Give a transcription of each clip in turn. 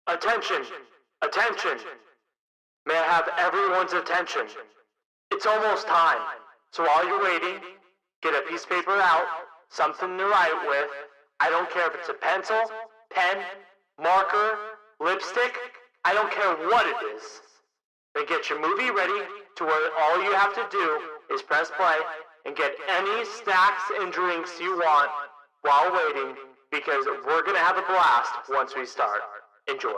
Attention! Attention! May I have everyone's attention? It's almost time. So while you're waiting, get a piece of paper out, something to write with. I don't care if it's a pencil, pen, marker, lipstick. I don't care what it is. Then get your movie ready to where all you have to do is press play and get any snacks and drinks you want while waiting, because we're gonna have a blast once we start. Enjoy.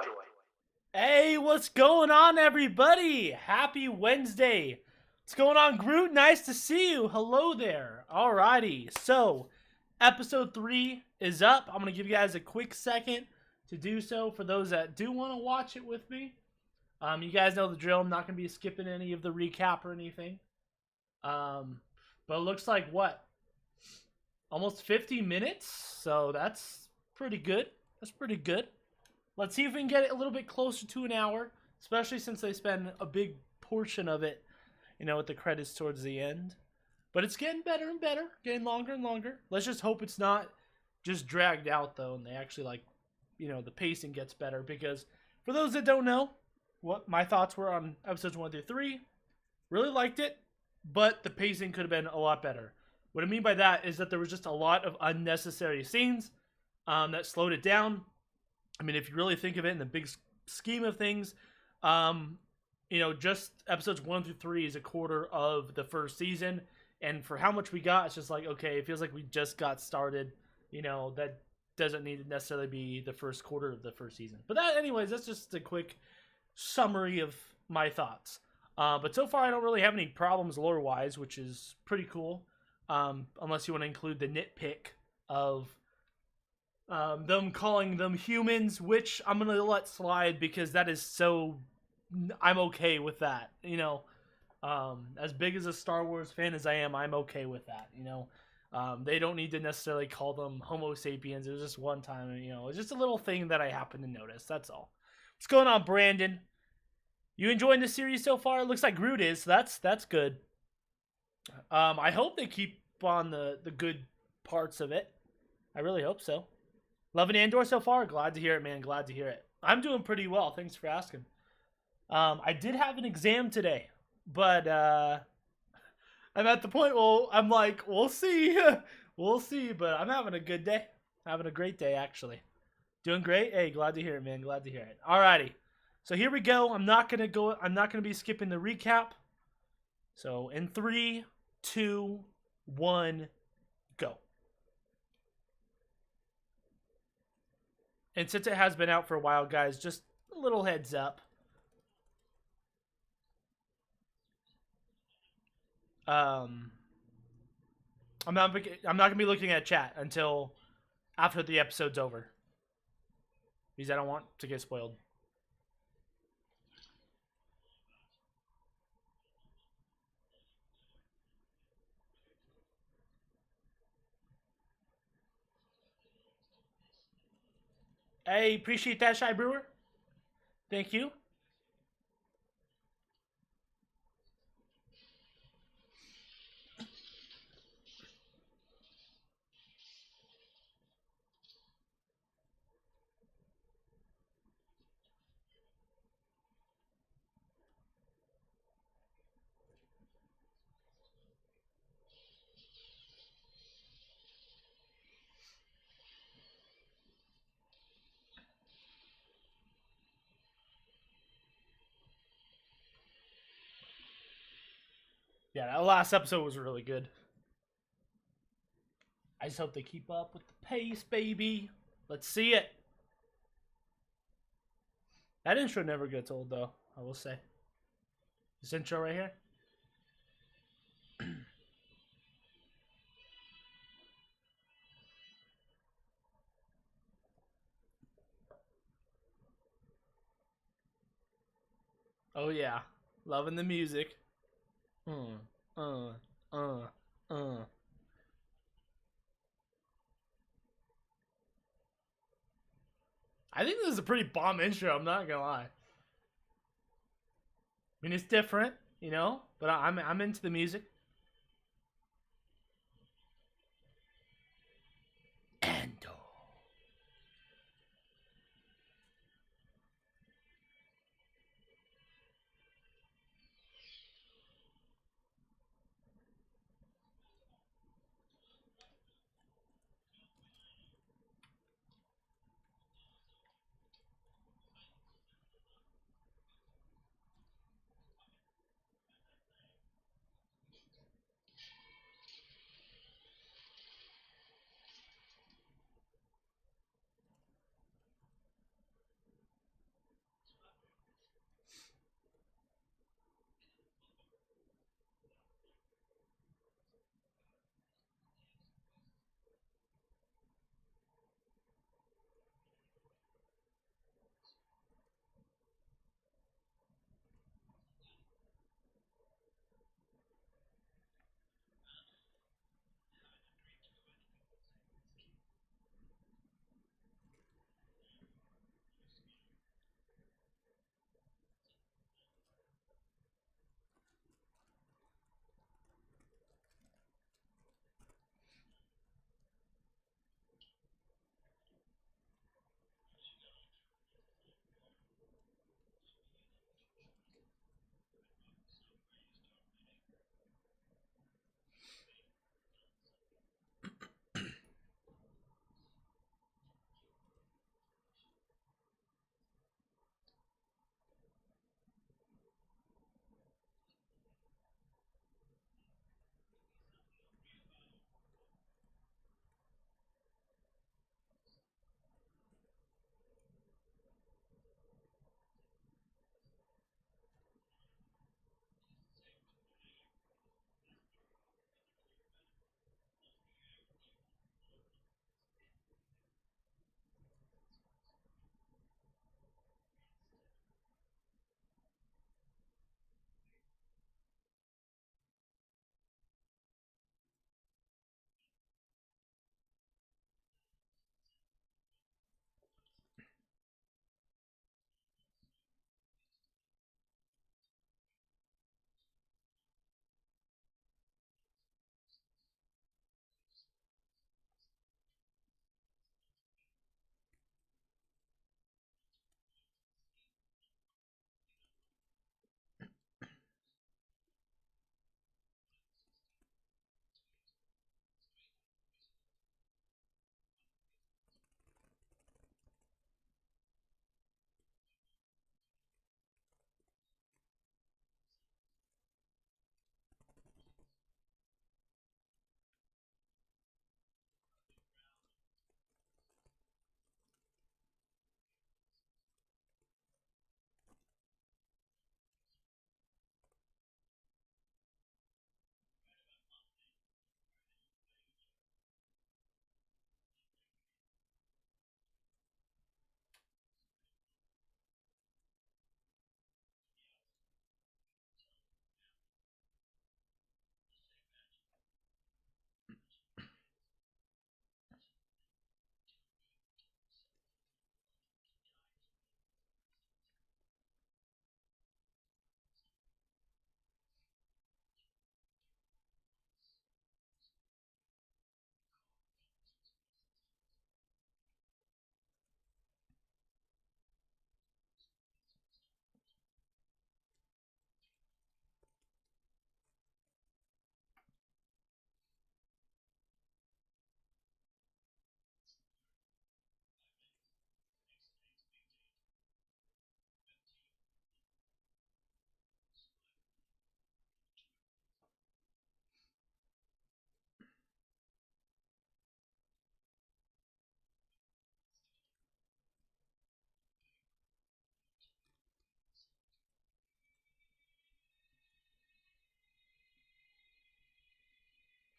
Hey, what's going on, everybody? Happy Wednesday. What's going on, Groot? Nice to see you. Hello there. Alrighty, so episode 3 is up. I'm going to give you guys a quick second to do so for those that do want to watch it with me. You guys know the drill. I'm not going to be skipping any of the recap or anything. But it looks like, what? Almost 50 minutes? So that's pretty good. That's pretty good. Let's see if we can get it a little bit closer to an hour, especially since they spend a big portion of it, you know, with the credits towards the end. But it's getting better and better, getting longer and longer. Let's just hope it's not just dragged out, though, and they actually, like, you know, the pacing gets better. Because for those that don't know what my thoughts were on episodes 1 through 3, really liked it, but the pacing could have been a lot better. What I mean by that is that there was just a lot of unnecessary scenes that slowed it down. I mean, if you really think of it in the big scheme of things, you know, just episodes 1 through 3 is a quarter of the first season. And for how much we got, it's just like, okay, it feels like we just got started. You know, that doesn't need to necessarily be the first quarter of the first season. But that, anyways, that's just a quick summary of my thoughts. But so far, I don't really have any problems lore-wise, which is pretty cool. Unless you want to include the nitpick of them calling them humans, which I'm going to let slide because that is so... I'm okay with that, you know. As big as a Star Wars fan as I am, I'm okay with that, you know. They don't need to necessarily call them Homo sapiens. It was just one time, you know. It's just a little thing that I happened to notice, that's all. What's going on, Brandon? You enjoying the series so far? It looks like Groot is, so that's good. I hope they keep on the good parts of it. I really hope so. Loving Andor so far? Glad to hear it, man. Glad to hear it. I'm doing pretty well. Thanks for asking. I did have an exam today, but I'm at the point where I'm like, we'll see. We'll see, but I'm having a good day. Having a great day, actually. Doing great? Hey, glad to hear it, man. Glad to hear it. Alrighty. So here we go. I'm not gonna be skipping the recap. So in 3, 2, 1, go. And since it has been out for a while, guys, just a little heads up. I'm not gonna be looking at chat until after the episode's over, because I don't want to get spoiled. Hey, appreciate that, Shy Brewer. Thank you. Yeah, that last episode was really good. I just hope they keep up with the pace, baby. Let's see it. That intro never gets old, though, I will say. This intro right here. Oh, yeah. Loving the music. I think this is a pretty bomb intro, I'm not gonna lie. I mean, it's different, you know, but I'm into the music. Andor.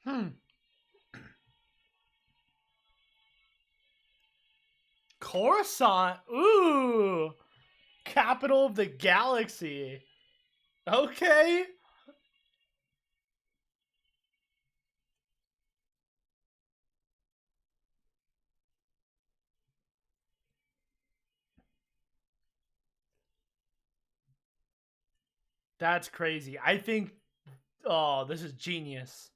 Hmm. Coruscant. Ooh. Capital of the galaxy. Okay. That's crazy. I think, oh, this is genius.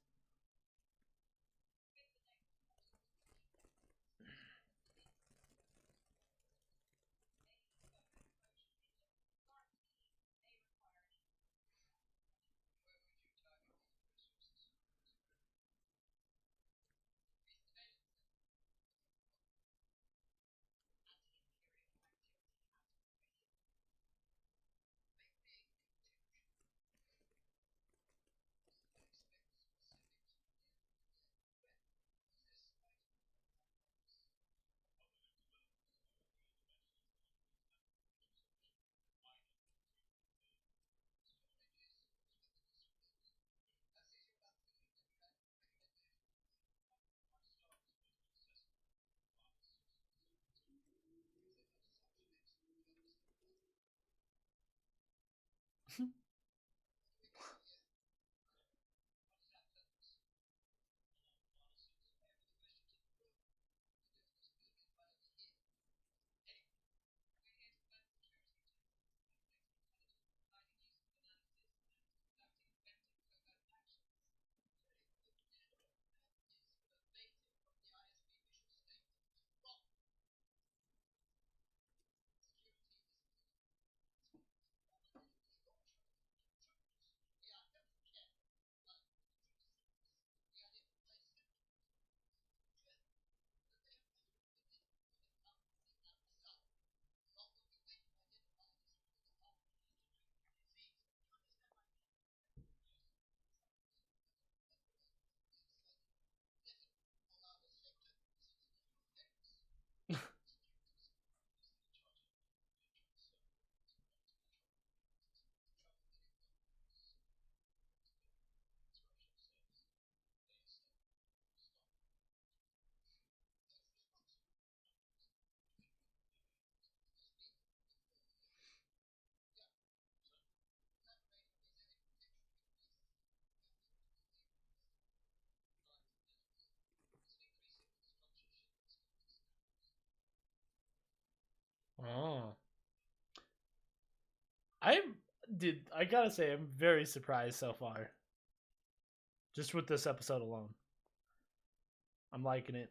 Oh. I'm I gotta say I'm very surprised so far. Just with this episode alone. I'm liking it.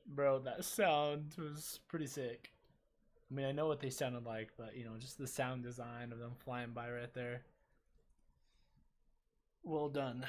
Bro, that sound was pretty sick. I mean, I know what they sounded like, but just the sound design of them flying by right there. Well done.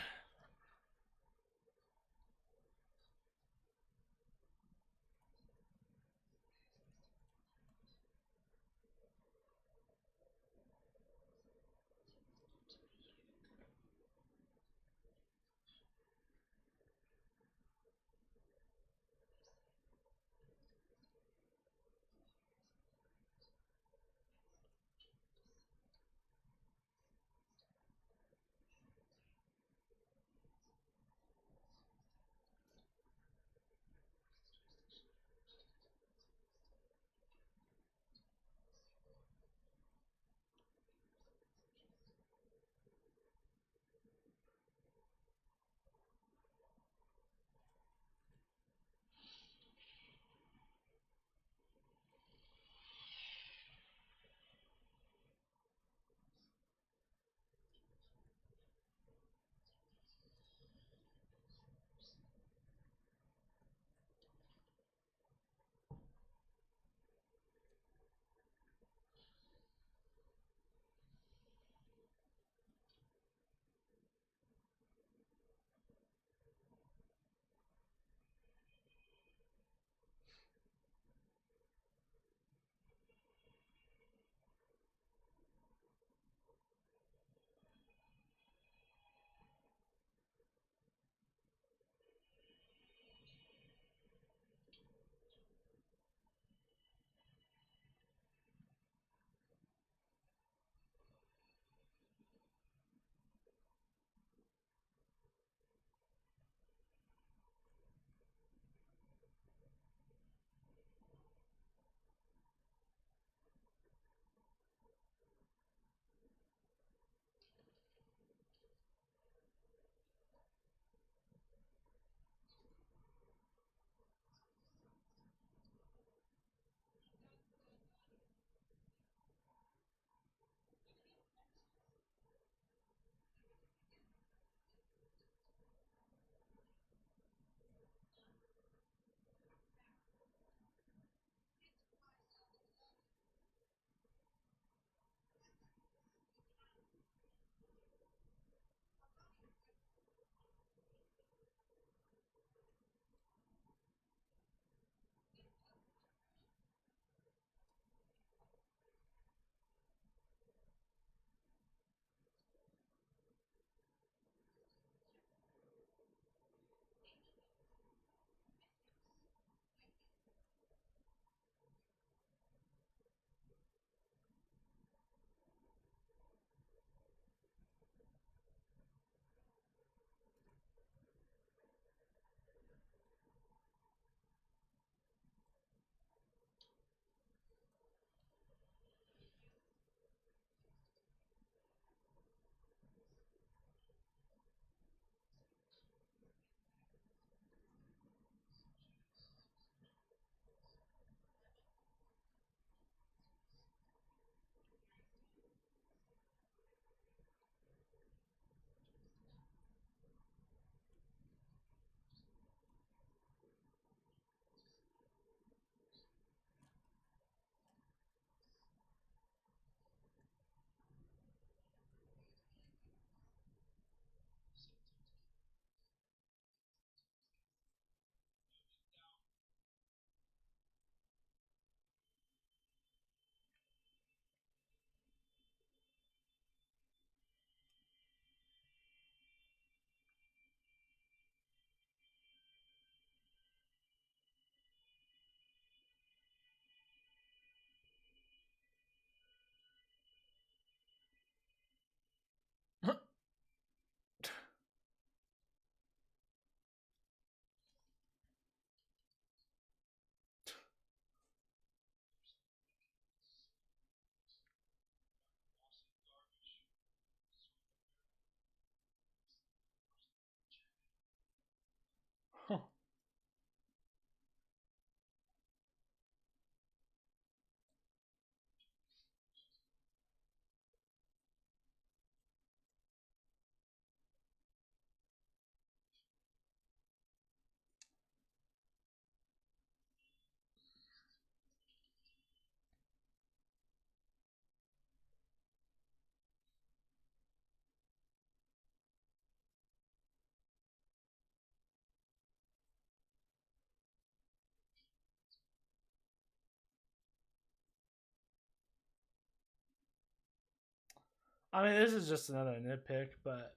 I mean, this is just another nitpick, but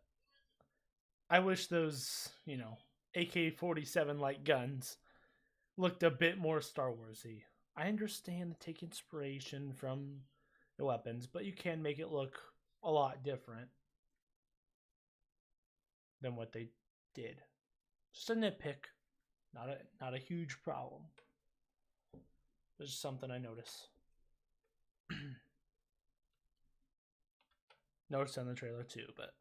I wish those, AK-47 like guns looked a bit more Star Warsy. I understand to take inspiration from the weapons, but you can make it look a lot different than what they did. Just a nitpick, not a huge problem. It's just something I notice. Noticed on the trailer too, but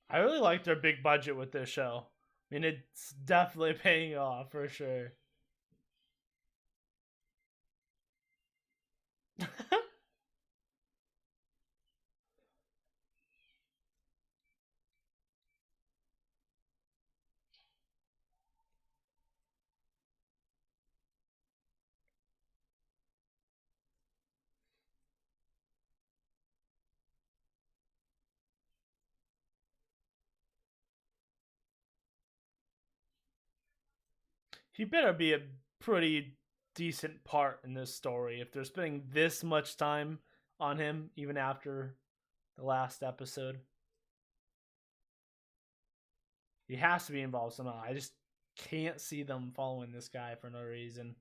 I really like their big budget with this show. I mean, it's definitely paying off for sure. He better be a pretty decent part in this story if they're spending this much time on him, even after the last episode. He has to be involved somehow. I just can't see them following this guy for no reason.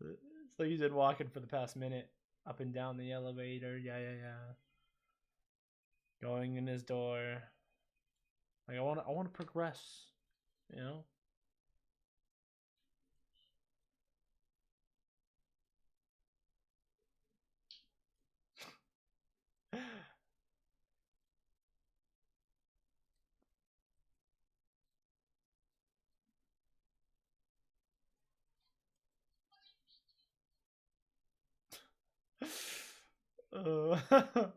It's like he's been walking for the past minute up and down the elevator. Yeah. Going in his door. Like I want to progress, you know. uh,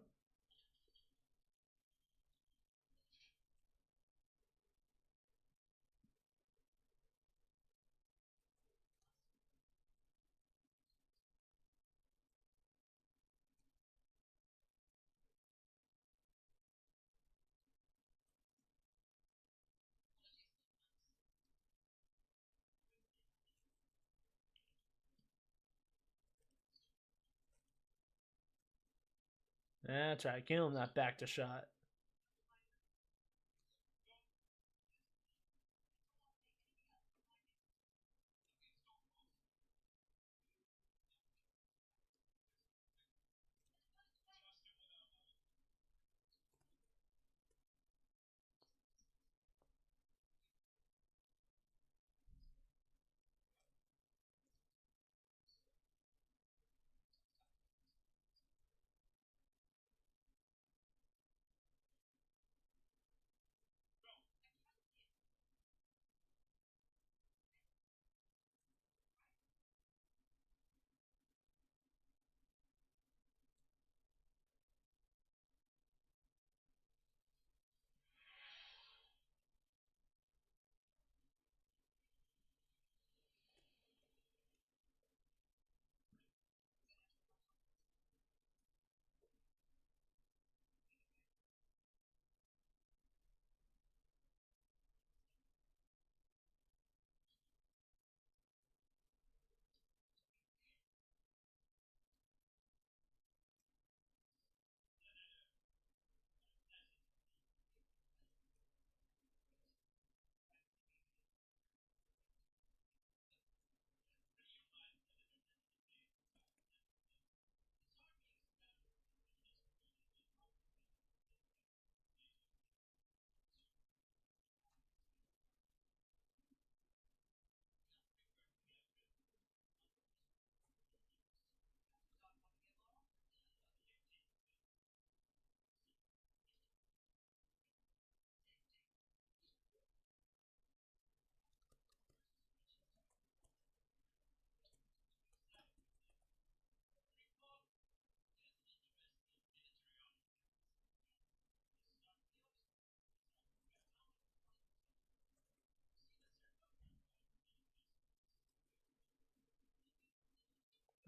That's right. Give him that back to shot.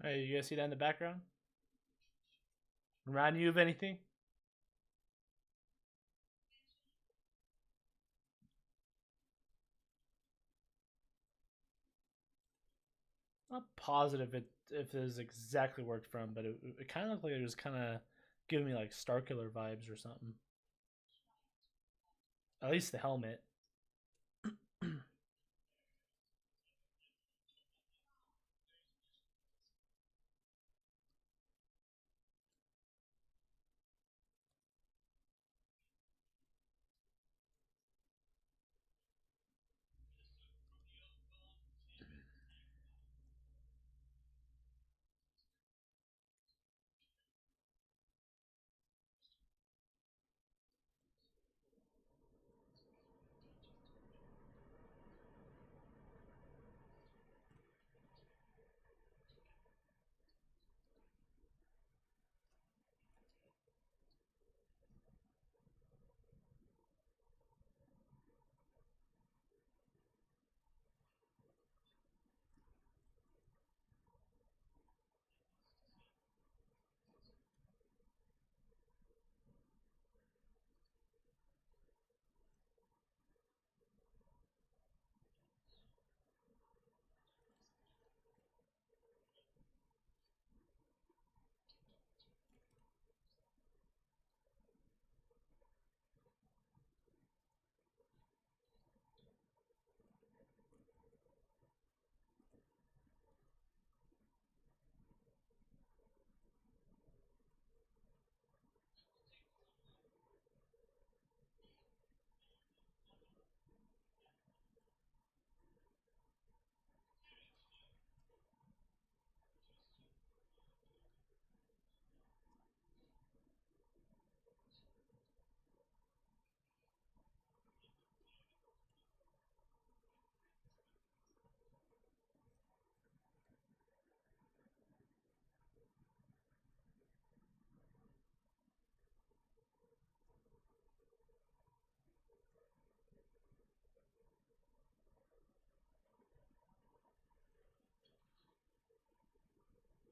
Hey, you guys see that in the background? Remind you of anything? Not positive if it is exactly where it's from, but it kind of looked like it was kind of giving me like Starkiller vibes or something. At least the helmet.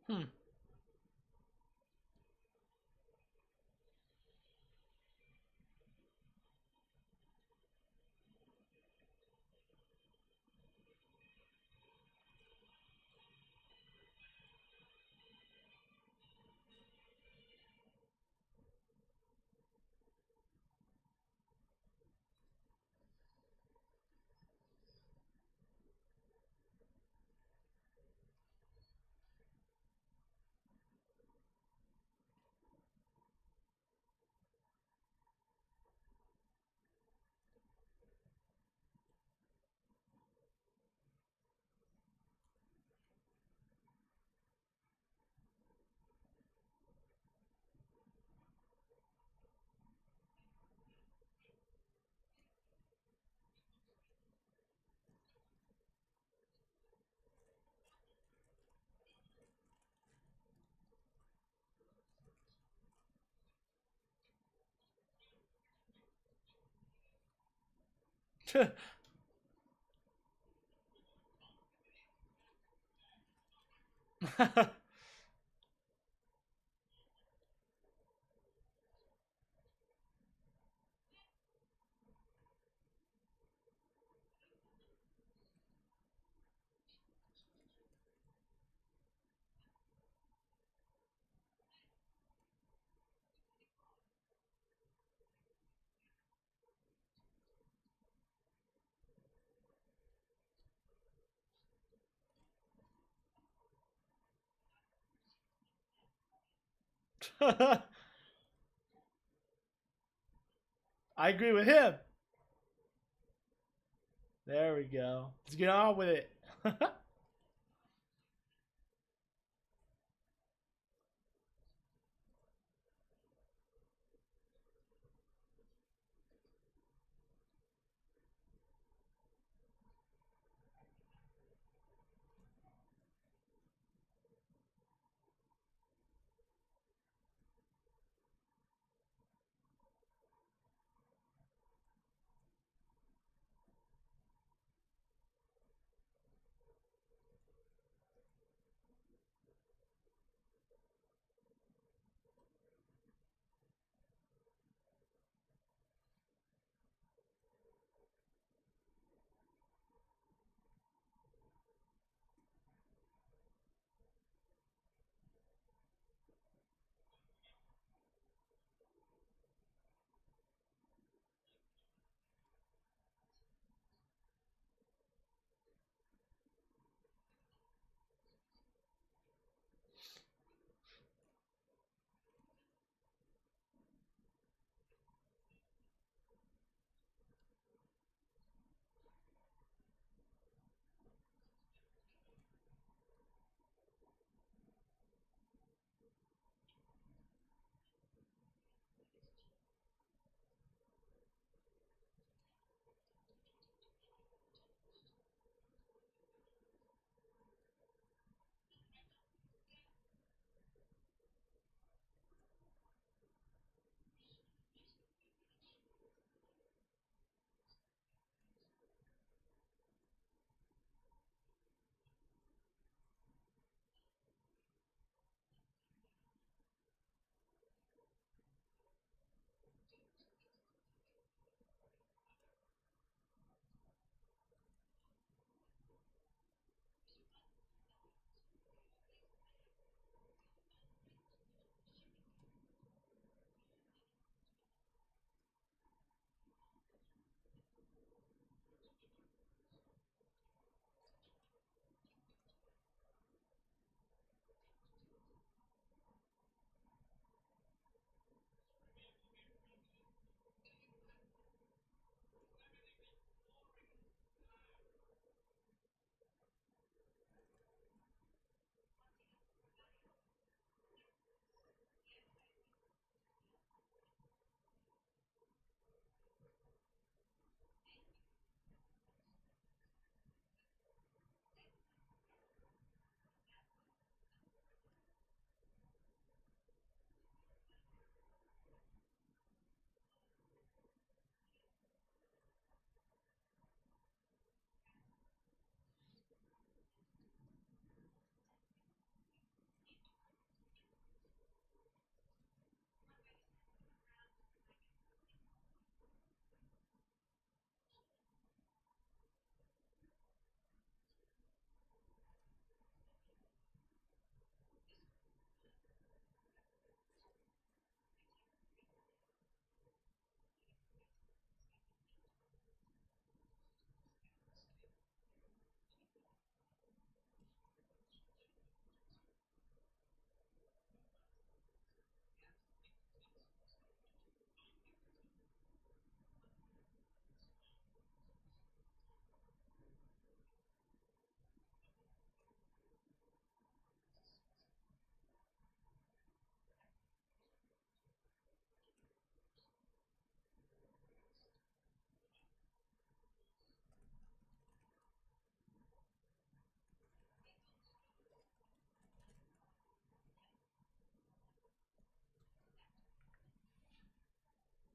Hmm. I agree with him. There we go. Let's get on with it.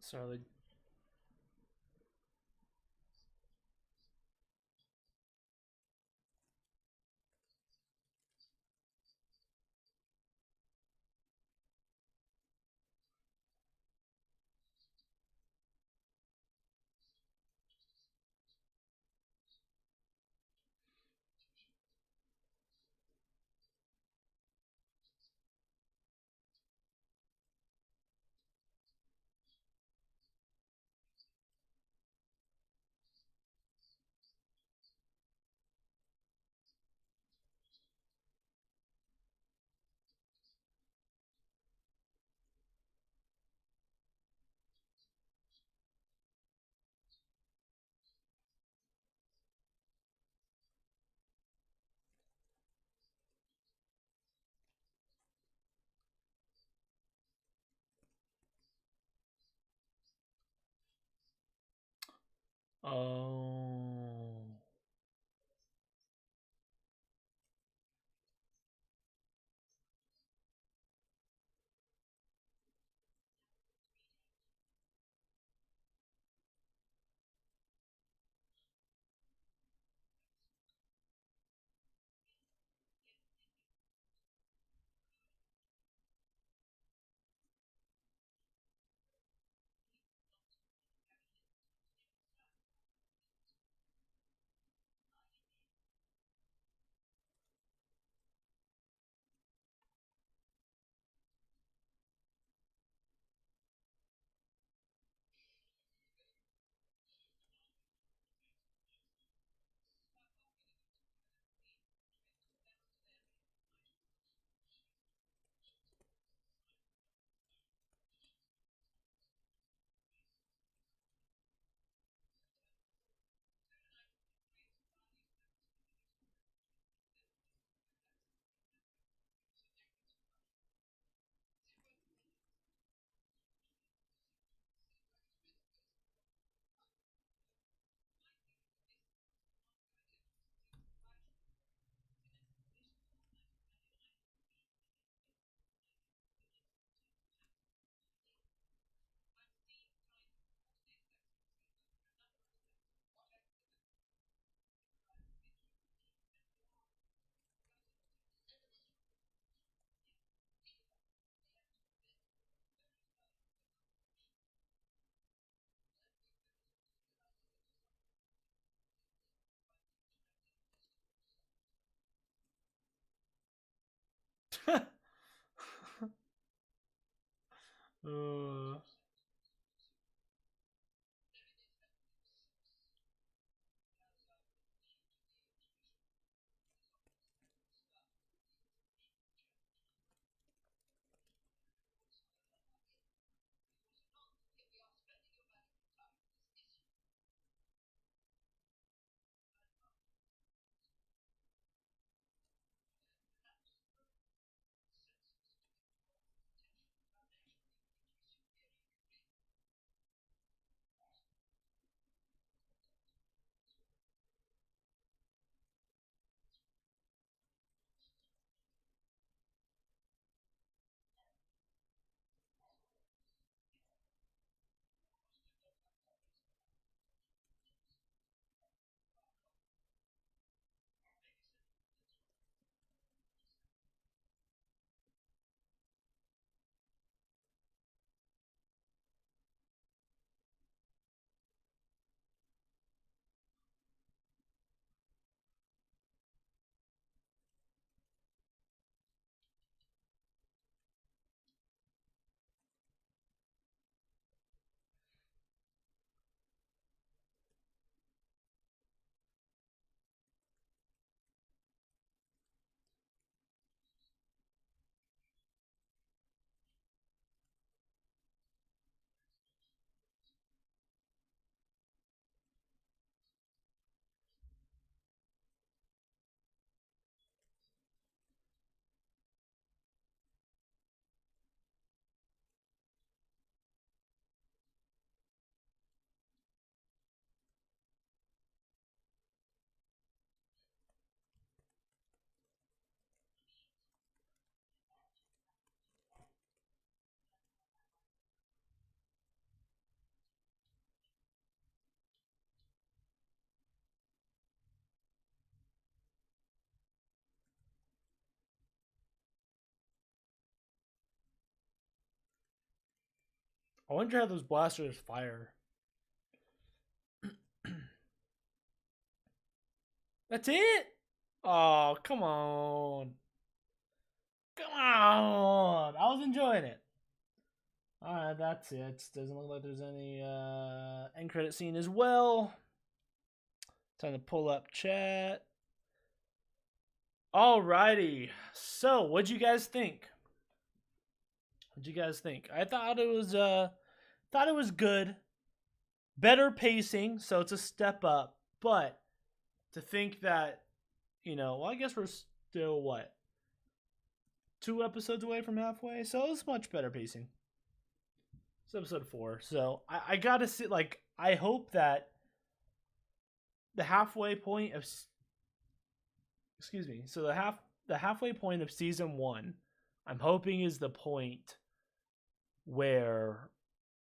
Sorry. Oh. uh. I wonder how those blasters fire. That's it? Oh, come on. Come on. I was enjoying it. Alright, that's it. Doesn't look like there's any end credit scene as well. Time to pull up chat. Alrighty. So, what'd you guys think? I thought it was good. Better pacing, so it's a step up. But to think that, well, I guess we're still what? 2 episodes away from halfway, so it's much better pacing. It's episode 4, so I gotta see. Like, I hope that the halfway point of, so the halfway point of season 1, I'm hoping is the point where,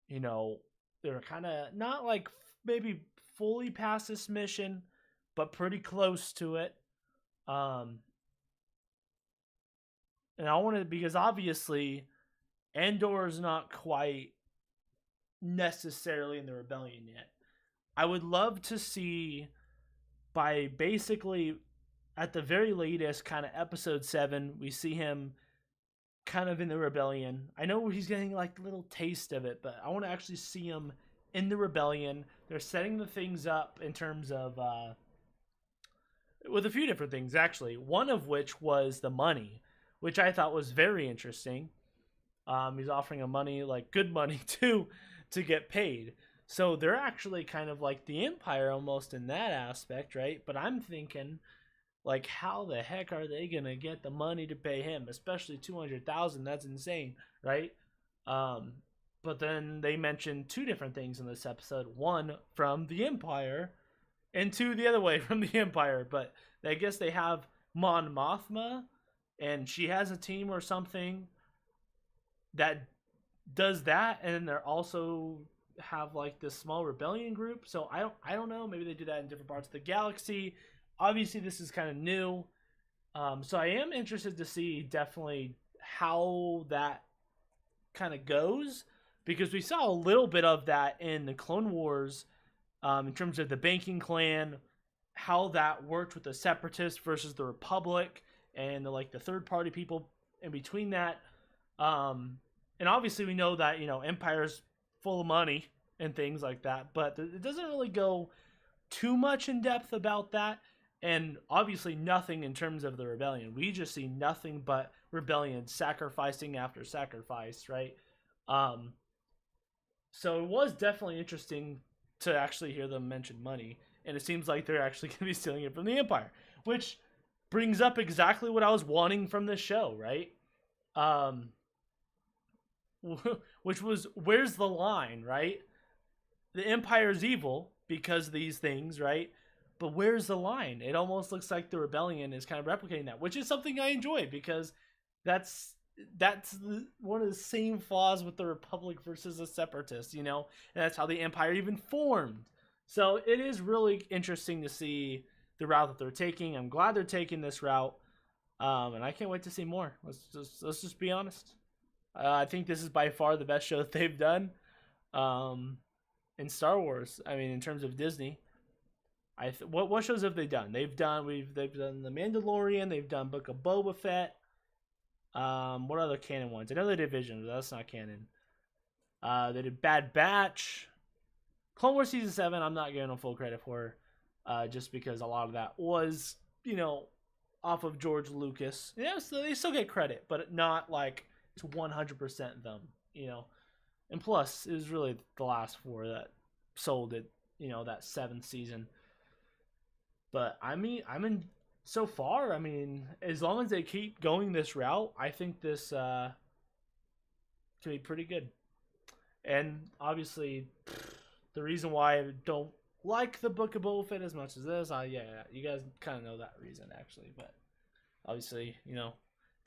they're kind of not like maybe fully past this mission, but pretty close to it. And I want to, because obviously Andor is not quite necessarily in the rebellion yet. I would love to see, by basically at the very latest kind of episode 7, we see him kind of in the rebellion. I know he's getting like a little taste of it, but I want to actually see him in the rebellion. They're setting the things up in terms of with a few different things, actually, one of which was the money, which I thought was very interesting. He's offering a money, like good money to get paid. So they're actually kind of like the Empire almost in that aspect, right? But I'm thinking, like, how the heck are they gonna get the money to pay him? Especially 200,000. That's insane, right? But then they mentioned 2 different things in this episode. 1 from the Empire, and 2 the other way from the Empire. But I guess they have Mon Mothma, and she has a team or something that does that, and they're also have like this small rebellion group. So I don't know. Maybe they do that in different parts of the galaxy. Obviously, this is kind of new. So I am interested to see definitely how that kind of goes, because we saw a little bit of that in the Clone Wars, in terms of the banking clan, how that worked with the Separatists versus the Republic, and the third party people in between that. And obviously we know that, Empire's full of money and things like that, but it doesn't really go too much in depth about that. And obviously nothing in terms of the rebellion. We just see nothing but rebellion, sacrificing after sacrifice, right? So it was definitely interesting to actually hear them mention money. And it seems like they're actually going to be stealing it from the Empire, which brings up exactly what I was wanting from this show, right? Which was, where's the line, right? The Empire's evil because of these things, right? But where's the line? It almost looks like the rebellion is kind of replicating that, which is something I enjoy, because that's one of the same flaws with the Republic versus the Separatists, and that's how the Empire even formed. So it is really interesting to see the route that they're taking. I'm glad they're taking this route, and I can't wait to see more. Let's just be honest. I think this is by far the best show that they've done in Star Wars. I mean, in terms of Disney. What shows have they done? They've done The Mandalorian. They've done Book of Boba Fett. What other canon ones? I know they did Vision, but that's not canon. They did Bad Batch. Clone Wars Season 7, I'm not giving them full credit for, just because a lot of that was, off of George Lucas. Yeah, so they still get credit, but not like it's 100% them, And plus, it was really the last 4 that sold it, that 7th season. But so far, as long as they keep going this route, I think this can be pretty good. And obviously, the reason why I don't like the Book of Boba Fett as much as this, you guys kind of know that reason, actually. But obviously,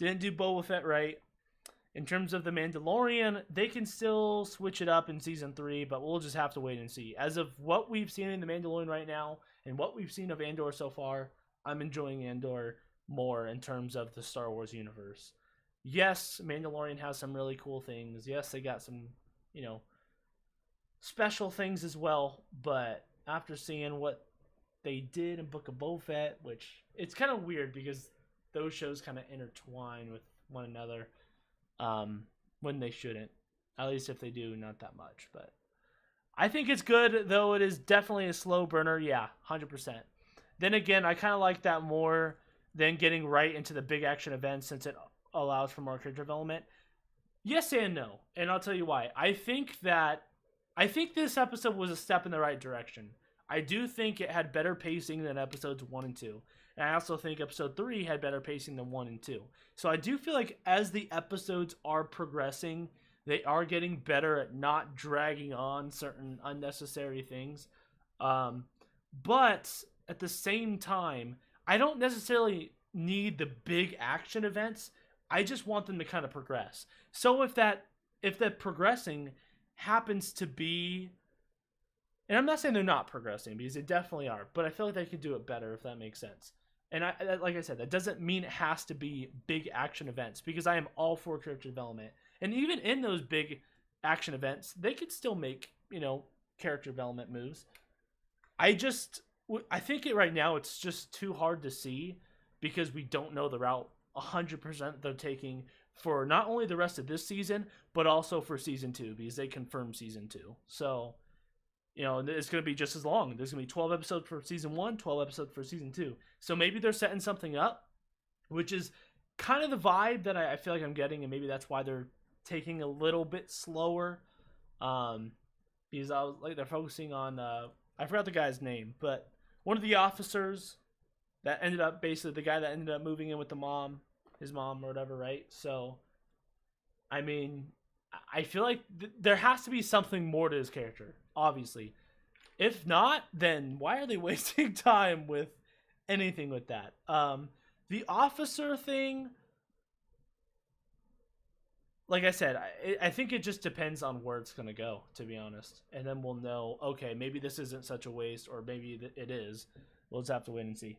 didn't do Boba Fett right. In terms of The Mandalorian, they can still switch it up in Season 3, but we'll just have to wait and see. As of what we've seen in The Mandalorian right now, and what we've seen of Andor so far, I'm enjoying Andor more in terms of the Star Wars universe. Yes, Mandalorian has some really cool things. Yes, they got some, special things as well, but after seeing what they did in Book of Boba Fett, which it's kind of weird because those shows kind of intertwine with one another when they shouldn't. At least if they do, not that much. But I think it's good, though it is definitely a slow burner. Yeah, 100%. Then again, I kind of like that more than getting right into the big action events since it allows for more character development. Yes and no, and I'll tell you why. I think this episode was a step in the right direction. I do think it had better pacing than episodes 1 and 2. And I also think episode 3 had better pacing than 1 and 2. So I do feel like as the episodes are progressing, they are getting better at not dragging on certain unnecessary things. But at the same time, I don't necessarily need the big action events. I just want them to kind of progress. So if that progressing happens to be, and I'm not saying they're not progressing because they definitely are, but I feel like they could do it better if that makes sense. And like I said, that doesn't mean it has to be big action events because I am all for character development. And even in those big action events, they could still make, character development moves. I think right now it's just too hard to see because we don't know the route 100% they're taking for not only the rest of this season, but also for season 2 because they confirmed season 2. So, it's going to be just as long. There's going to be 12 episodes for season 1, 12 episodes for season 2. So maybe they're setting something up, which is kind of the vibe that I feel like I'm getting, and maybe that's why they're taking a little bit slower. Because they're focusing on I forgot the guy's name, but one of the officers that ended up basically the guy that ended up moving in with his mom or whatever, right? So, I mean, I feel like there has to be something more to his character, obviously. If not, then why are they wasting time with anything with that? The officer thing, like I said, I think it just depends on where it's going to go, to be honest. And then we'll know, okay, maybe this isn't such a waste, or maybe it is. We'll just have to wait and see.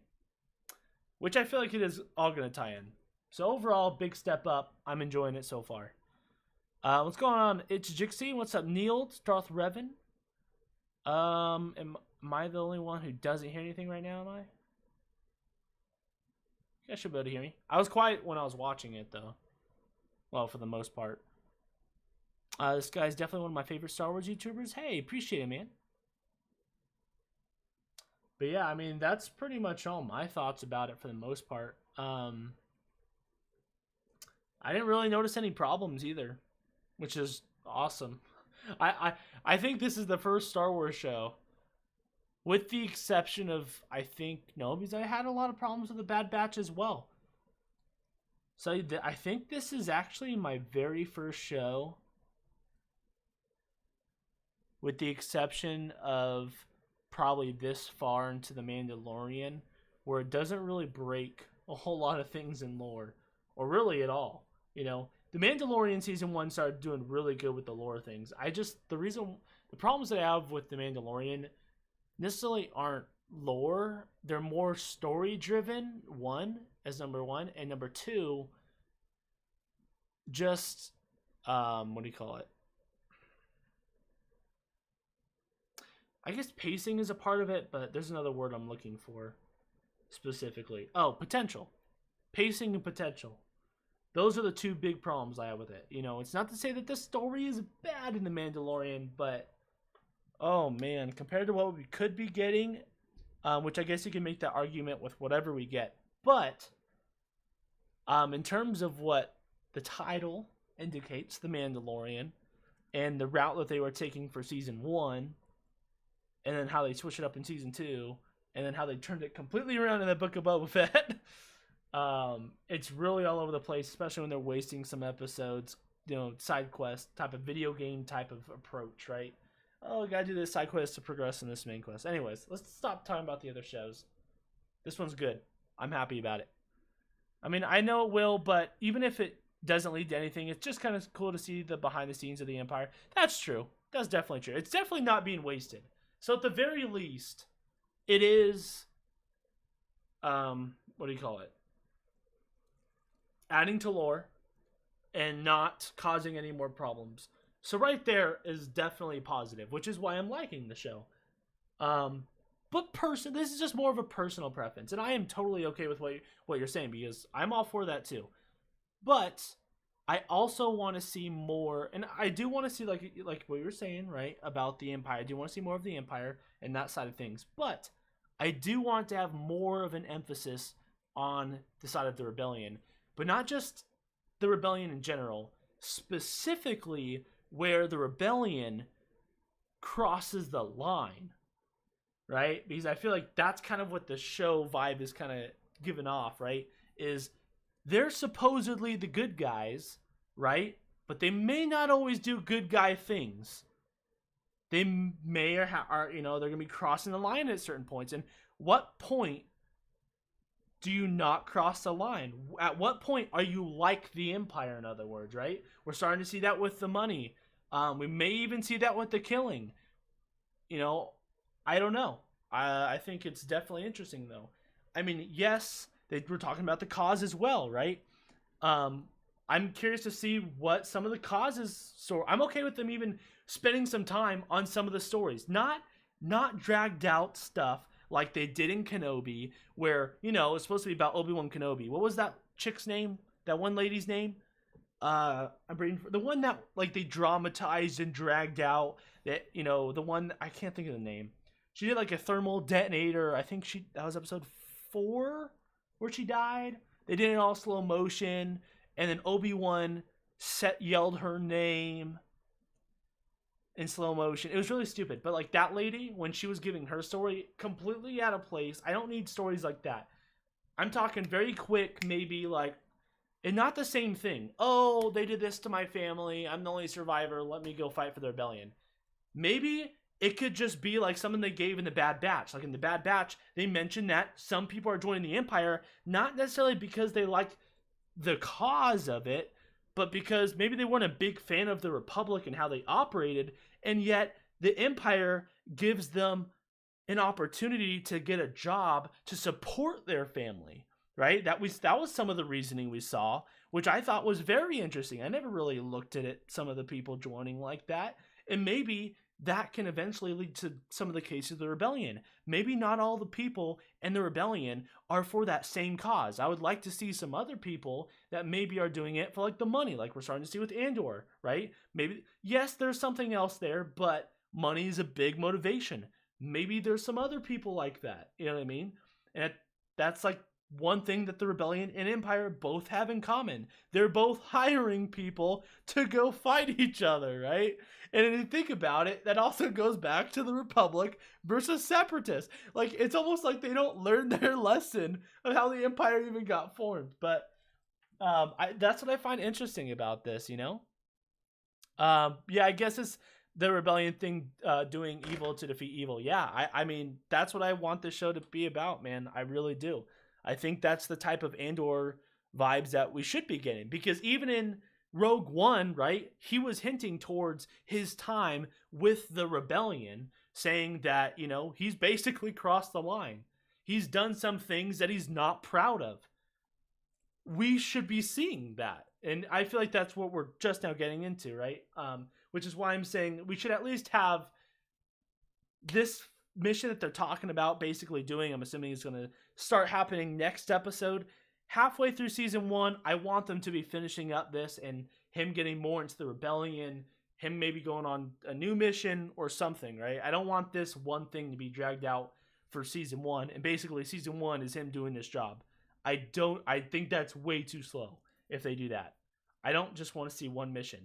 Which I feel like it is all going to tie in. So overall, big step up. I'm enjoying it so far. What's going on? It's Jixie. What's up, Neil? Darth Revan. Am I the only one who doesn't hear anything right now, am I? You guys should be able to hear me. I was quiet when I was watching it, though. Well, for the most part. This guy's definitely one of my favorite Star Wars YouTubers. Hey, appreciate it, man. But yeah, I mean, that's pretty much all my thoughts about it for the most part. I didn't really notice any problems either, which is awesome. I think this is the first Star Wars show, with the exception of, I think, no, because I had a lot of problems with the Bad Batch as well. So I think this is actually my very first show, with the exception of probably this far into The Mandalorian, where it doesn't really break a whole lot of things in lore, or really at all. The Mandalorian season 1 started doing really good with the lore things. The problems that I have with The Mandalorian necessarily aren't lore. They're more story driven, as number one, and number 2, just what do you call it? I guess pacing is a part of it, but there's another word I'm looking for specifically. Oh, potential. Pacing and potential. Those are the 2 big problems I have with it. It's not to say that the story is bad in The Mandalorian, but oh man, compared to what we could be getting, which I guess you can make that argument with whatever we get. But in terms of what the title indicates, The Mandalorian, and the route that they were taking for season 1, and then how they switched it up in season 2, and then how they turned it completely around in the Book of Boba Fett. It's really all over the place, especially when they're wasting some episodes, side quest type of video game type of approach, right? Oh, gotta do this side quest to progress in this main quest. Anyways, let's stop talking about the other shows. This one's good. I'm happy about it. I mean, I know it will, but even if it doesn't lead to anything, it's just kind of cool to see the behind the scenes of the Empire. That's true. That's definitely true. It's definitely not being wasted. So at the very least, it is, what do you call it? Adding to lore and not causing any more problems. So right there is definitely positive, which is why I'm liking the show. But this is just more of a personal preference, and I am totally okay with what you're saying, because I'm all for that too. But I also want to see more, and I do want to see like what you were saying, right, about the Empire. I do want to see more of the Empire and that side of things. But I do want to have more of an emphasis on the side of the rebellion, but not just the rebellion in general, specifically where the rebellion crosses the line, right? Because I feel like that's kind of what the show vibe is kind of giving off, right? Is they're supposedly the good guys, right? But they may not always do good guy things. They may are they're going to be crossing the line at certain points. And what point do you not cross the line? At what point are you like the Empire, in other words, right? We're starting to see that with the money. We may even see that with the killing. I don't know. I think it's definitely interesting, though. I mean, yes, they were talking about the cause as well, right? I'm curious to see what some of the causes. So I'm okay with them even spending some time on some of the stories, not dragged out stuff like they did in Kenobi, where it's supposed to be about Obi-Wan Kenobi. What was that chick's name? That one lady's name? I'm reading the one that like they dramatized and dragged out. That the one, I can't think of the name. She did like a thermal detonator. I think that was episode 4 where she died. They did it in all slow motion, and then Obi-Wan yelled her name in slow motion. It was really stupid. But like that lady, when she was giving her story, completely out of place. I don't need stories like that. I'm talking very quick, maybe like, and not the same thing. Oh, they did this to my family. I'm the only survivor. Let me go fight for the rebellion. Maybe it could just be like something they gave in the Bad Batch. Like in the Bad Batch, they mentioned that some people are joining the Empire, not necessarily because they like the cause of it, but because maybe they weren't a big fan of the Republic and how they operated, and yet the Empire gives them an opportunity to get a job to support their family, right? That was some of the reasoning we saw, which I thought was very interesting. I never really looked at it, some of the people joining like that, and maybe that can eventually lead to some of the cases of the rebellion. Maybe not all the people in the rebellion are for that same cause. I would like to see some other people that maybe are doing it for like the money, like we're starting to see with Andor, right? Maybe, yes, there's something else there, but money is a big motivation. Maybe there's some other people like that. You know what I mean? And that's like one thing that the Rebellion and Empire both have in common. They're both hiring people to go fight each other, right? And if you think about it, that also goes back to the Republic versus Separatists. Like, it's almost like they don't learn their lesson of how the Empire even got formed. But that's what I find interesting about this, Yeah, I guess it's the Rebellion thing, doing evil to defeat evil. Yeah, I mean, that's what I want this show to be about, man. I really do. I think that's the type of Andor vibes that we should be getting. Because even in Rogue One, right, he was hinting towards his time with the Rebellion, saying that, he's basically crossed the line. He's done some things that he's not proud of. We should be seeing that. And I feel like that's what we're just now getting into, right? Which is why I'm saying we should at least have this mission that they're talking about basically doing. I'm assuming it's going to start happening next episode. Halfway through season 1, I want them to be finishing up this and him getting more into the rebellion, him maybe going on a new mission or something, right? I don't want this one thing to be dragged out for season 1, and basically season 1 is him doing this job. I think that's way too slow if they do that. I don't just want to see one mission.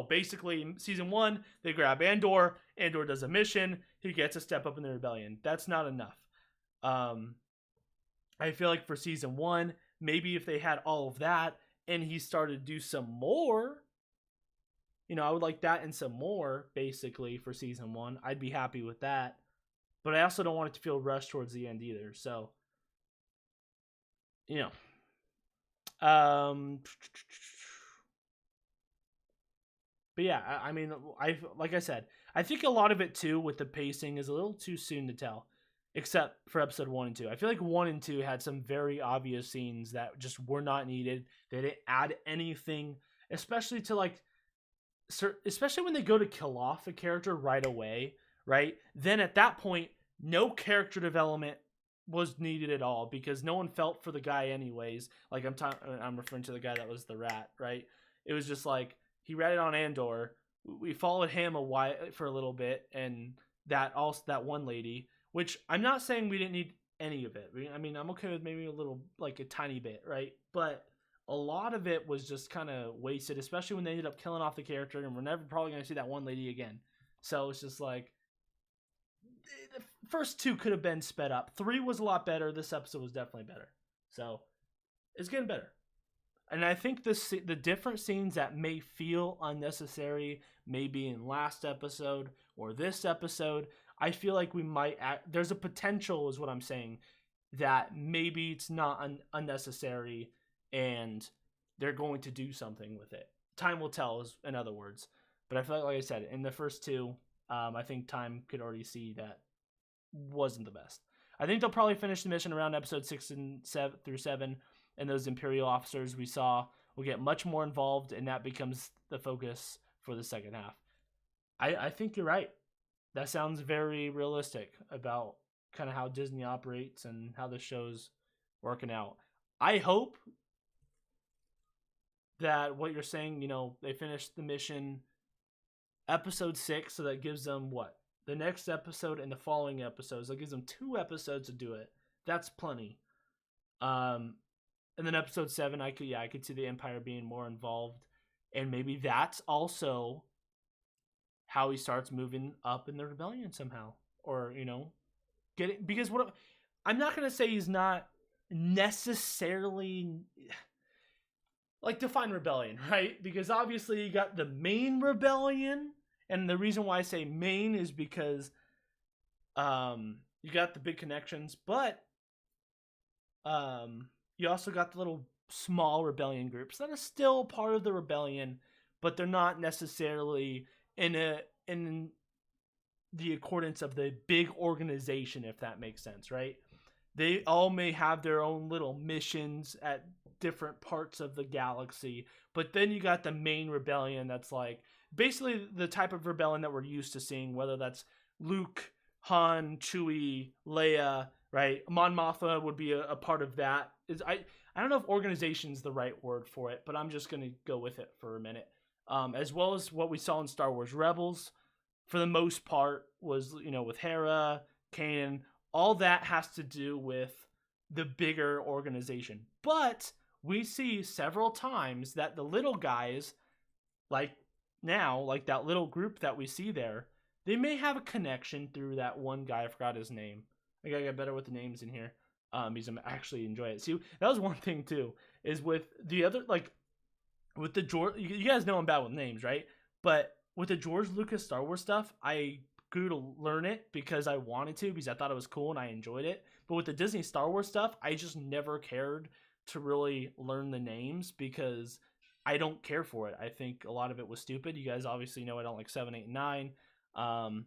Basically season 1, they grab Andor does a mission, he gets a step up in the rebellion. That's not enough. I feel like for season 1, maybe if they had all of that and he started to do some more, I would like that and some more basically for season 1. I'd be happy with that. But I also don't want it to feel rushed towards the end either. So, but yeah, I mean, like I said, I think a lot of it too with the pacing is a little too soon to tell, except for episode 1 and 2. I feel like 1 and 2 had some very obvious scenes that just were not needed. They didn't add anything, especially to like especially when they go to kill off a character right away, right? Then at that point, no character development was needed at all because no one felt for the guy anyways. Like I'm referring to the guy that was the rat, right? It was just like he ratted on Andor. We followed him for a little bit, and that one lady, which I'm not saying we didn't need any of it. I mean, I'm okay with maybe a little, like a tiny bit, right? But a lot of it was just kind of wasted, especially when they ended up killing off the character, and we're never probably going to see that one lady again. So it's just like the first two could have been sped up. 3 was a lot better. This episode was definitely better. So it's getting better. And I think the different scenes that may feel unnecessary, maybe in last episode or this episode, I feel like we might there's a potential, is what I'm saying, that maybe it's not unnecessary and they're going to do something with it. Time will tell, in other words. But I feel like I said, in the first 2, I think time could already see that wasn't the best. I think they'll probably finish the mission around episode 6 and 7 through 7, and those Imperial officers we saw will get much more involved, and that becomes the focus for the second half. I think you're right. That sounds very realistic about kind of how Disney operates and how the show's working out. I hope that what you're saying, they finish the mission episode 6, so that gives them the next episode and the following episodes. That gives them 2 episodes to do it. That's plenty. And then episode 7, I could see the Empire being more involved, and maybe that's also how he starts moving up in the rebellion somehow, or because I'm not gonna say he's not necessarily like define rebellion, right? Because obviously you got the main rebellion, and the reason why I say main is because you got the big connections, but you also got the little small rebellion groups that are still part of the rebellion, but they're not necessarily in the accordance of the big organization, if that makes sense, right? They all may have their own little missions at different parts of the galaxy, but then you got the main rebellion that's like basically the type of rebellion that we're used to seeing, whether that's Luke, Han, Chewie, Leia, right? Mon Mothma would be a part of that. I don't know if organization is the right word for it, but I'm just going to go with it for a minute. As well as what we saw in Star Wars Rebels, for the most part, was, with Hera, Kanan, all that has to do with the bigger organization. But we see several times that the little guys, like that little group that we see there, they may have a connection through that one guy. I forgot his name. I gotta get better with the names in here. Because I'm actually enjoy it. See, that was one thing too, is with the other, with the George, you guys know I'm bad with names, right? But with the George Lucas Star Wars stuff, I grew to learn it because I wanted to, because I thought it was cool and I enjoyed it. But with the Disney Star Wars stuff, I just never cared to really learn the names because I don't care for it. I think a lot of it was stupid. You guys obviously know I don't like 7, 8, and 9.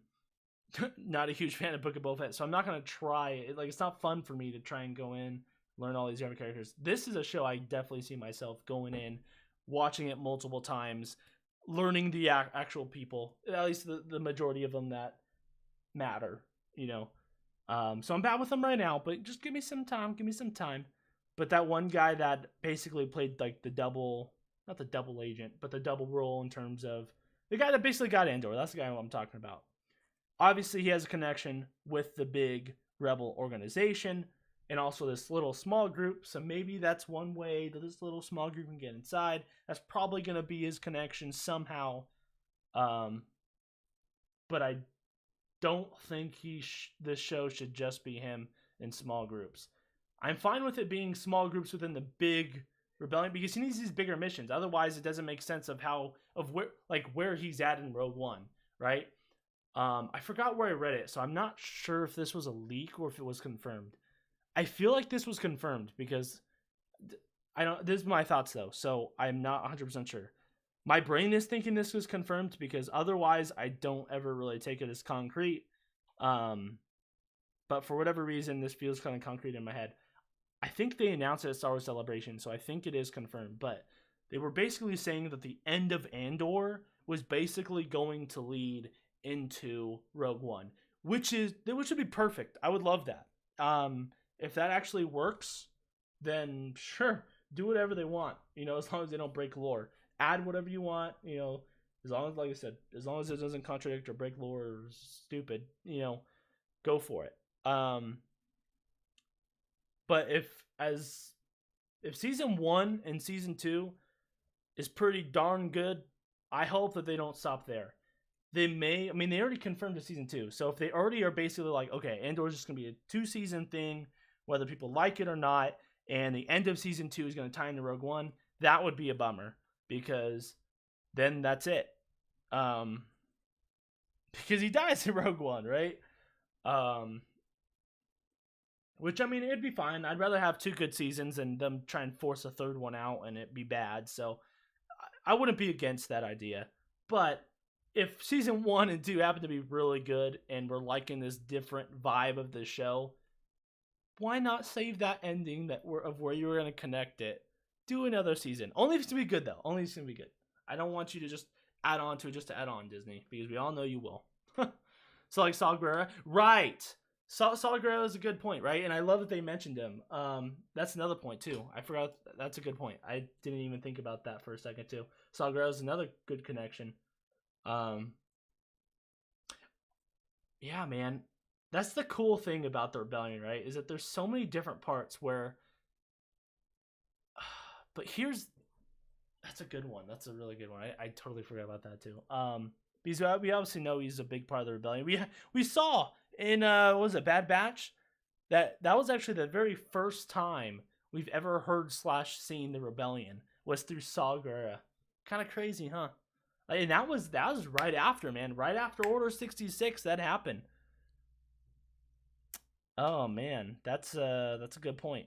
Not a huge fan of Book of Boba Fett, so I'm not going to try it. It's not fun for me to try and go in, learn all these different characters. This is a show I definitely see myself going in, watching it multiple times, learning the actual people, at least the majority of them that matter, So I'm bad with them right now, but just give me some time. But that one guy that basically played the double, not the double agent, but the double role in terms of the guy that basically got Andor. That's the guy I'm talking about. Obviously, he has a connection with the big rebel organization and also this little small group. So maybe that's one way that this little small group can get inside. That's probably going to be his connection somehow. But I don't think this show should just be him in small groups. I'm fine with it being small groups within the big rebellion because he needs these bigger missions. Otherwise, it doesn't make sense of where he's at in Rogue One, right? I forgot where I read it, so I'm not sure if this was a leak or if it was confirmed. I feel like this was confirmed because this is my thoughts though, so I'm not 100% sure. My brain is thinking this was confirmed because otherwise I don't ever really take it as concrete. But for whatever reason, this feels kind of concrete in my head. I think they announced it at Star Wars Celebration, so I think it is confirmed, but They were basically saying that the end of Andor was basically going to lead into Rogue One, which would be perfect. I would love that. If that actually works, then sure, do whatever they want. As long as they don't break lore, add whatever you want. As long as, like I said, as long as it doesn't contradict or break lore or stupid, go for it. But if season 1 and season 2 is pretty darn good, I hope that they don't stop there. They already confirmed the season 2. So if they already are basically like, okay, Andor is just going to be a 2-season thing, whether people like it or not, and the end of season 2 is going to tie into Rogue One, that would be a bummer, because then that's it. Because he dies in Rogue One, right? Which, it'd be fine. I'd rather have 2 good seasons than them try and force a 3rd one out and it be bad. So I wouldn't be against that idea. But if season 1 and 2 happen to be really good and we're liking this different vibe of the show, why not save that ending of where you were going to connect it? Do another season. Only if it's going to be good, though. Only if it's going to be good. I don't want you to just add on to it just to add on, Disney, because we all know you will. So like Saw Gerrera, right? Saw Gerrera is a good point, right? And I love that they mentioned him. That's another point too. I forgot. That's a good point. I didn't even think about that for a second too. Saw Gerrera is another good connection. Yeah, man. That's the cool thing about the Rebellion, right? Is that there's so many different parts where. But that's a good one. That's a really good one. I totally forgot about that too. Because we obviously know he's a big part of the Rebellion. We saw in what was it, Bad Batch, that was actually the very first time we've ever heard / seen the Rebellion was through Saw Gerrera. Kind of crazy, huh? And that was right after, man. Right after Order 66, that happened. Oh man, that's a good point.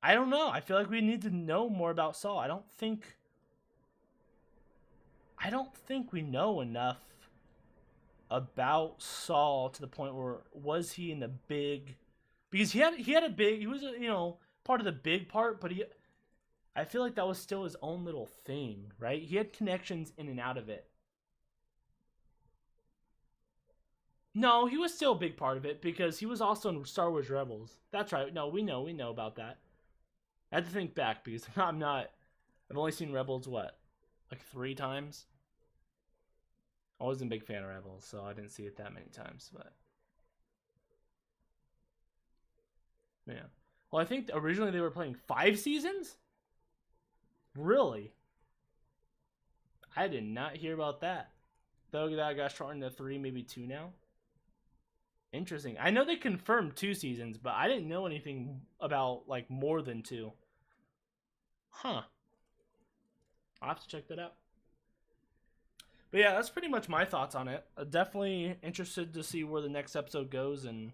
I don't know. I feel like we need to know more about Saw. I don't think we know enough about Saul to the point where was he in the big, because he was part of the big part, but I feel like that was still his own little thing, right? He had connections in and out of it. No, he was still a big part of it because he was also in Star Wars Rebels. That's right. No, we know about that. I had to think back because I've only seen Rebels, like 3 times? I wasn't a big fan of Rebels, so I didn't see it that many times, but yeah. Well, I think originally they were playing 5 seasons? Really? I did not hear about that. Though that got shortened to 3, maybe 2 now. Interesting. I know they confirmed 2 seasons, but I didn't know anything about more than 2. Huh. I'll have to check that out. But yeah, that's pretty much my thoughts on it. Definitely interested to see where the next episode goes and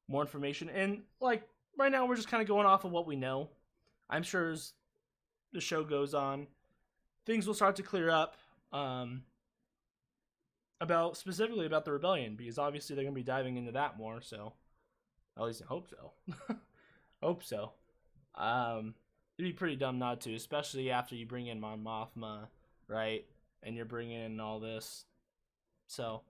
more information. And right now we're just kind of going off of what we know. I'm sure as the show goes on, things will start to clear up specifically about the Rebellion, because obviously they're going to be diving into that more, so at least I hope so. Hope so. It'd be pretty dumb not to, especially after you bring in Mon Mothma, right? And you're bringing in all this. So,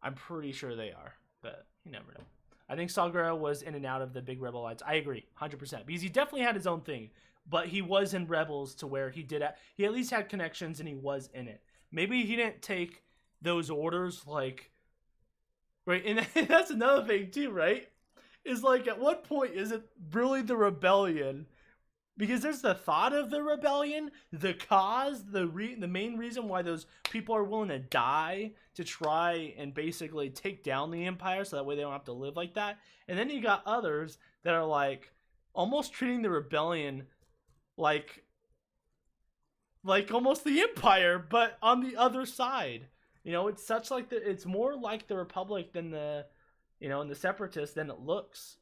I'm pretty sure they are, but you never know. I think Saw Gerrera was in and out of the big Rebel Alliance. I agree, 100%. Because he definitely had his own thing, but he was in Rebels to where he at least had connections and he was in it. Maybe he didn't take those orders, right? And that's another thing too, right? Is at what point is it really the Rebellion? Because there's the thought of the Rebellion, the cause, the main reason why those people are willing to die to try and basically take down the Empire so that way they don't have to live like that. And then you got others that are almost treating the Rebellion like almost the Empire, but on the other side. It's such it's more like the Republic than the, and the Separatists than it looks.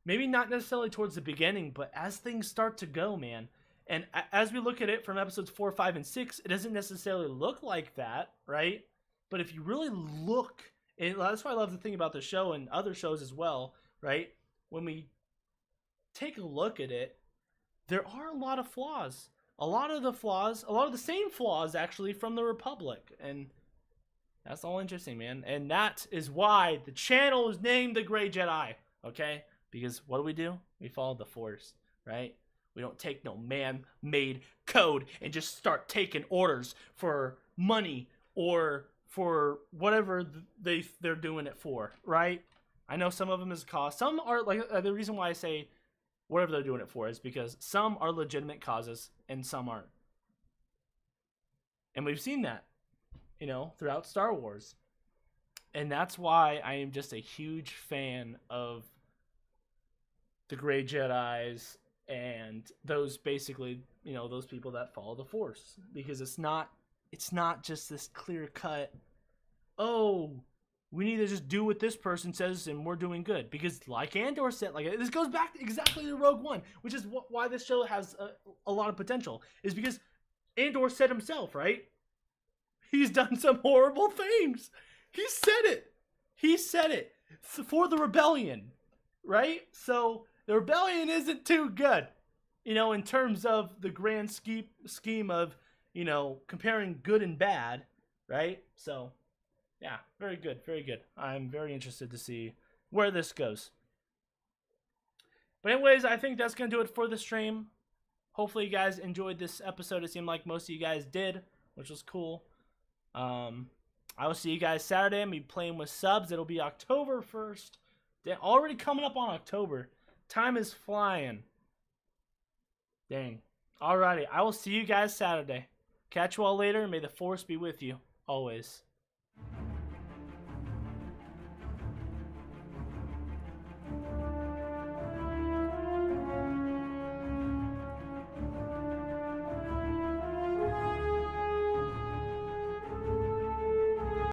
Maybe not necessarily towards the beginning, but as things start to go, man. And as we look at it from episodes 4, 5, and 6, it doesn't necessarily look like that, right? But if you really look, and that's why I love the thing about the show and other shows as well, right? When we take a look at it, there are a lot of flaws. a lot of the same flaws actually from the Republic, and that's all interesting, man. And that is why the channel is named the Gray Jedi, okay? Because what do? We follow the Force, right? We don't take no man-made code and just start taking orders for money or for whatever they're doing it for, right? I know some of them is a cause. Some are, like, the reason why I say whatever they're doing it for is because some are legitimate causes and some aren't. And we've seen that, you know, throughout Star Wars. And that's why I am just a huge fan of the Gray Jedis and those, basically, you know, those people that follow the Force. Because it's not just this clear cut, oh, we need to just do what this person says and we're doing good. Because like Andor said, like, this goes back exactly to Rogue One, which is why this show has a lot of potential, is because Andor said himself, right? He's done some horrible things. He said it for the rebellion, right? So the rebellion isn't too good, you know, in terms of the grand scheme of, you know, comparing good and bad, right? So yeah, very good, very good. I'm very interested to see where this goes. But anyways, I think that's going to do it for the stream. Hopefully you guys enjoyed this episode. It seemed like most of you guys did, which was cool. I will see you guys Saturday. I'm going to be playing with subs. It'll be October 1st. They're already coming up on October. Time is flying. Dang. Alrighty, I will see you guys Saturday. Catch you all later, and may the Force be with you always.